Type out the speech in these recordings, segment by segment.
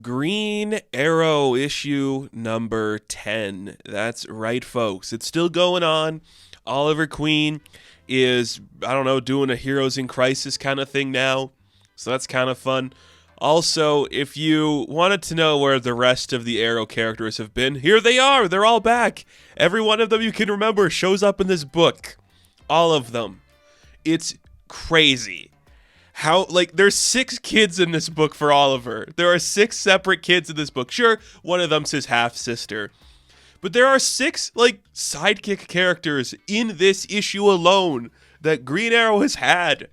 Green Arrow issue number 10. That's right, folks. It's still going on. Oliver Queen is, I don't know, doing a Heroes in Crisis kind of thing now. So that's kind of fun. Also, if you wanted to know where the rest of the Arrow characters have been, here they are. They're all back. Every one of them you can remember shows up in this book. All of them. It's crazy. How, like, there's 6 kids in this book for Oliver. There are 6 separate kids in this book. Sure, one of them's his half-sister. But there are 6, like, sidekick characters in this issue alone that Green Arrow has had.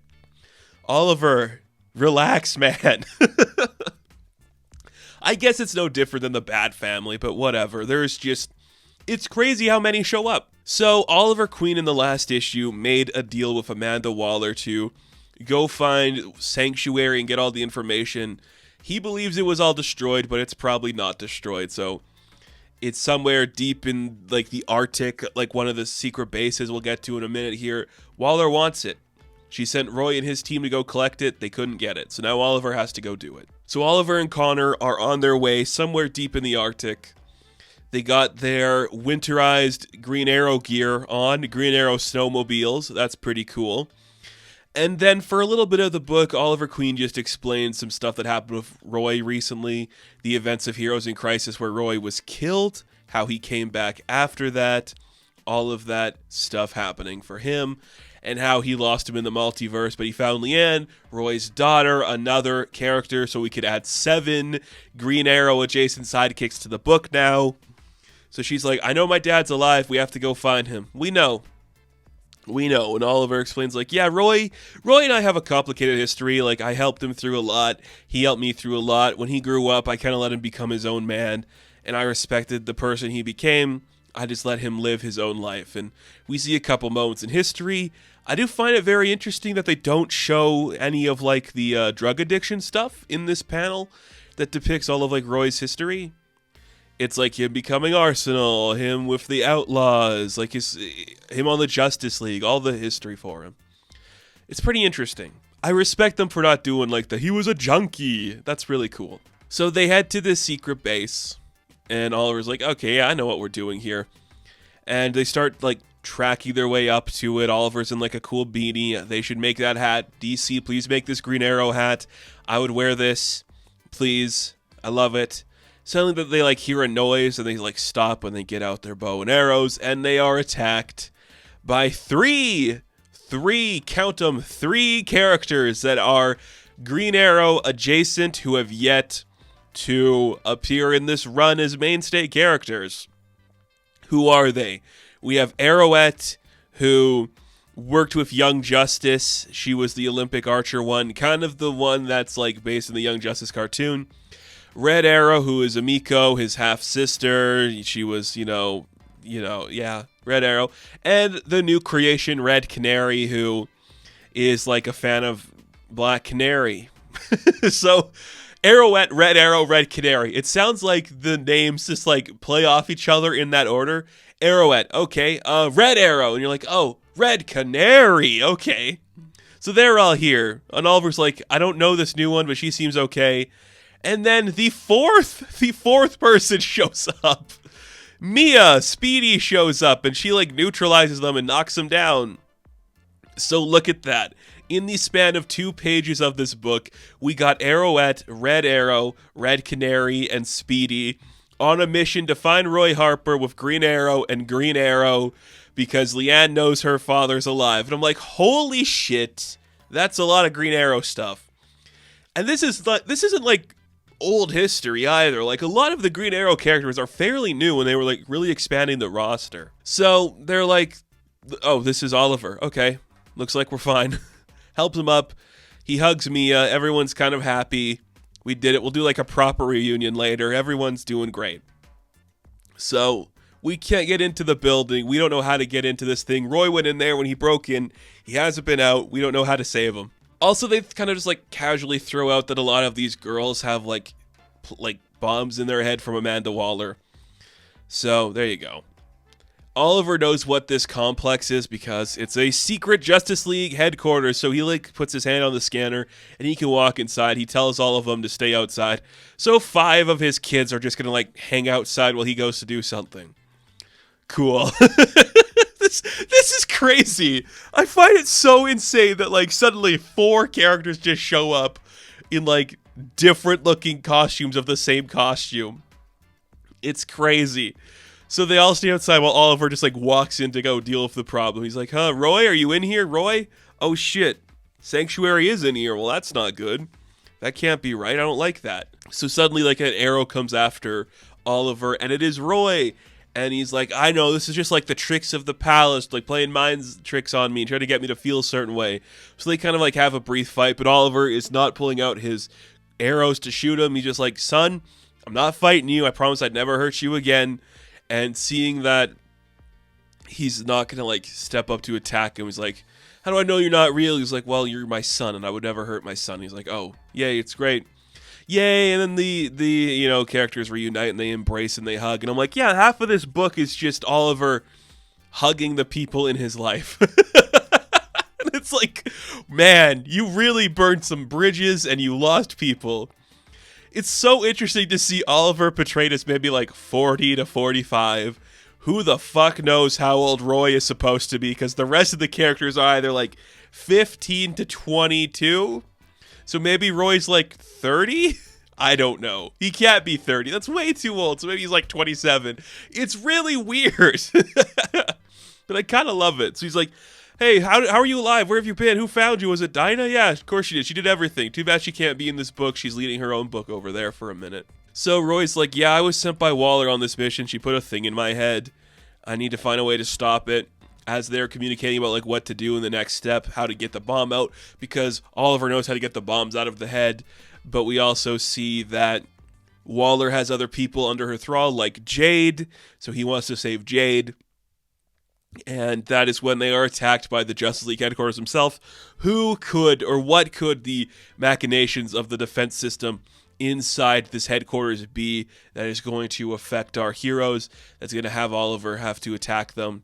Oliver, relax, man. I guess it's no different than the Bat Family, but whatever. It's crazy how many show up. So, Oliver Queen in the last issue made a deal with Amanda Waller to go find Sanctuary and get all the information. He believes it was all destroyed, but it's probably not destroyed. So it's somewhere deep in like the Arctic, like one of the secret bases we'll get to in a minute here. Waller wants it. She sent Roy and his team to go collect it. They couldn't get it. So now Oliver has to go do it. So Oliver and Connor are on their way somewhere deep in the Arctic. They got their winterized Green Arrow gear on, Green Arrow snowmobiles. That's pretty cool. And then for a little bit of the book, Oliver Queen just explains some stuff that happened with Roy recently, the events of Heroes in Crisis where Roy was killed, how he came back after that, all of that stuff happening for him, and how he lost him in the multiverse, but he found Leanne, Roy's daughter, another character, so we could add 7 Green Arrow adjacent sidekicks to the book now. So she's like, I know my dad's alive, we have to go find him. We know. And Oliver explains, like, yeah, Roy and I have a complicated history. Like, I helped him through a lot. He helped me through a lot. When he grew up, I kind of let him become his own man, and I respected the person he became. I just let him live his own life. And we see a couple moments in history. I do find it very interesting that they don't show any of, like, the drug addiction stuff in this panel that depicts all of, like, Roy's history. It's like him becoming Arsenal, him with the Outlaws, like him on the Justice League, all the history for him. It's pretty interesting. I respect them for not doing like he was a junkie. That's really cool. So they head to this secret base, and Oliver's like, okay, yeah, I know what we're doing here. And they start like tracking their way up to it. Oliver's in like a cool beanie. They should make that hat. DC, please make this Green Arrow hat. I would wear this. Please. I love it. Suddenly they like hear a noise and they like stop when they get out their bow and arrows, and they are attacked by three, count them, 3 characters that are Green Arrow adjacent who have yet to appear in this run as mainstay characters. Who are they? We have Arrowette, who worked with Young Justice. She was the Olympic archer one, kind of the one that's like based in the Young Justice cartoon. Red Arrow, who is Amiko, his half-sister. She was, Red Arrow. And the new creation, Red Canary, who is like a fan of Black Canary. So, Arrowette, Red Arrow, Red Canary. It sounds like the names just like play off each other in that order. Arrowette, okay. Red Arrow, and you're like, oh, Red Canary, okay. So they're all here. And Oliver's like, I don't know this new one, but she seems okay. And then the fourth person shows up. Mia, Speedy shows up, and she like neutralizes them and knocks them down. So look at that. In the span of 2 pages of this book, we got Arrowette, Red Arrow, Red Canary, and Speedy on a mission to find Roy Harper with Green Arrow and Green Arrow because Leanne knows her father's alive. And I'm like, holy shit, that's a lot of Green Arrow stuff. And this isn't like old history either. Like, a lot of the Green Arrow characters are fairly new when they were like really expanding the roster. So they're like, oh, this is Oliver. Okay, looks like we're fine. Helps him up. He hugs Mia. Everyone's kind of happy. We did it. We'll do like a proper reunion later. Everyone's doing great. So we can't get into the building. We don't know how to get into this thing. Roy went in there when he broke in. He hasn't been out. We don't know how to save him. Also, they kind of just like casually throw out that a lot of these girls have like bombs in their head from Amanda Waller. So there you go. Oliver knows what this complex is because it's a secret Justice League headquarters. So he like puts his hand on the scanner and he can walk inside. He tells all of them to stay outside. So 5 of his kids are just going to like hang outside while he goes to do something. Cool. This is crazy. I find it so insane that like suddenly 4 characters just show up in like different looking costumes of the same costume. It's crazy. So they all stay outside while Oliver just like walks in to go deal with the problem. He's like, huh, Roy, are you in here, Roy? Oh shit, Sanctuary is in here. Well, that's not good. That can't be right. I don't like that. So suddenly like an arrow comes after Oliver and it is Roy. And he's like, I know, this is just like the tricks of the palace, like playing mind tricks on me, trying to get me to feel a certain way. So they kind of like have a brief fight, but Oliver is not pulling out his arrows to shoot him. He's just like, son, I'm not fighting you. I promise I'd never hurt you again. And seeing that he's not going to like step up to attack him, he's like, how do I know you're not real? He's like, well, you're my son and I would never hurt my son. He's like, oh, yay, it's great. Yay, and then the characters reunite and they embrace and they hug. And I'm like, yeah, half of this book is just Oliver hugging the people in his life. And it's like, man, you really burned some bridges and you lost people. It's so interesting to see Oliver portrayed as maybe like 40 to 45. Who the fuck knows how old Roy is supposed to be? Because the rest of the characters are either like 15 to 22. So maybe Roy's like 30? I don't know. He can't be 30. That's way too old. So maybe he's like 27. It's really weird. But I kind of love it. So he's like, hey, how are you alive? Where have you been? Who found you? Was it Dinah? Yeah, of course she did. She did everything. Too bad she can't be in this book. She's leading her own book over there for a minute. So Roy's like, yeah, I was sent by Waller on this mission. She put a thing in my head. I need to find a way to stop it. As they're communicating about like what to do in the next step, how to get the bomb out, because Oliver knows how to get the bombs out of the head. But we also see that Waller has other people under her thrall, like Jade, so he wants to save Jade. And that is when they are attacked by the Justice League headquarters himself. Who could, or what could the machinations of the defense system inside this headquarters be that is going to affect our heroes, that's going to have Oliver have to attack them?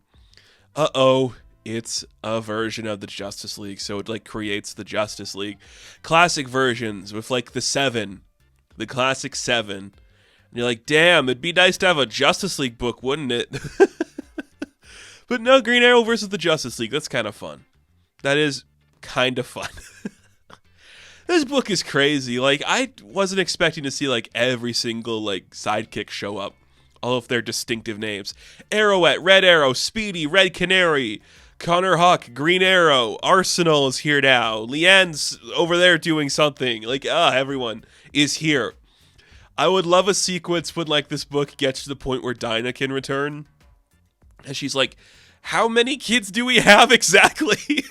Uh-oh, it's a version of the Justice League, so it like creates the Justice League. Classic versions with like the classic 7. And you're like, damn, it'd be nice to have a Justice League book, wouldn't it? But no, Green Arrow versus the Justice League, that's kind of fun. That is kind of fun. This book is crazy. Like, I wasn't expecting to see like every single like sidekick show up. All of their distinctive names. Arrowette, Red Arrow, Speedy, Red Canary, Connor Hawk, Green Arrow, Arsenal is here now, Leanne's over there doing something. Like, everyone is here. I would love a sequence when like this book gets to the point where Dinah can return. And she's like, how many kids do we have exactly?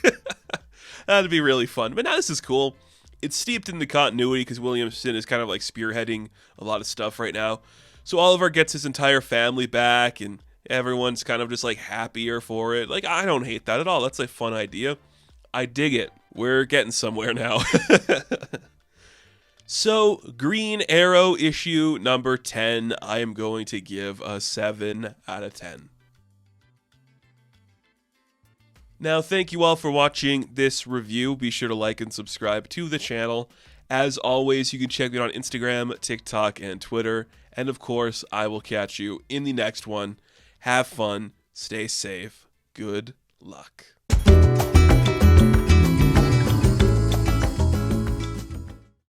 That'd be really fun. But now this is cool. It's steeped in the continuity because Williamson is kind of like spearheading a lot of stuff right now. So Oliver gets his entire family back, and everyone's kind of just, like, happier for it. Like, I don't hate that at all. That's a fun idea. I dig it. We're getting somewhere now. So, Green Arrow issue number 10, I am going to give a 7 out of 10. Now, thank you all for watching this review. Be sure to like and subscribe to the channel. As always, you can check me out on Instagram, TikTok, and Twitter. And of course, I will catch you in the next one. Have fun, stay safe, good luck.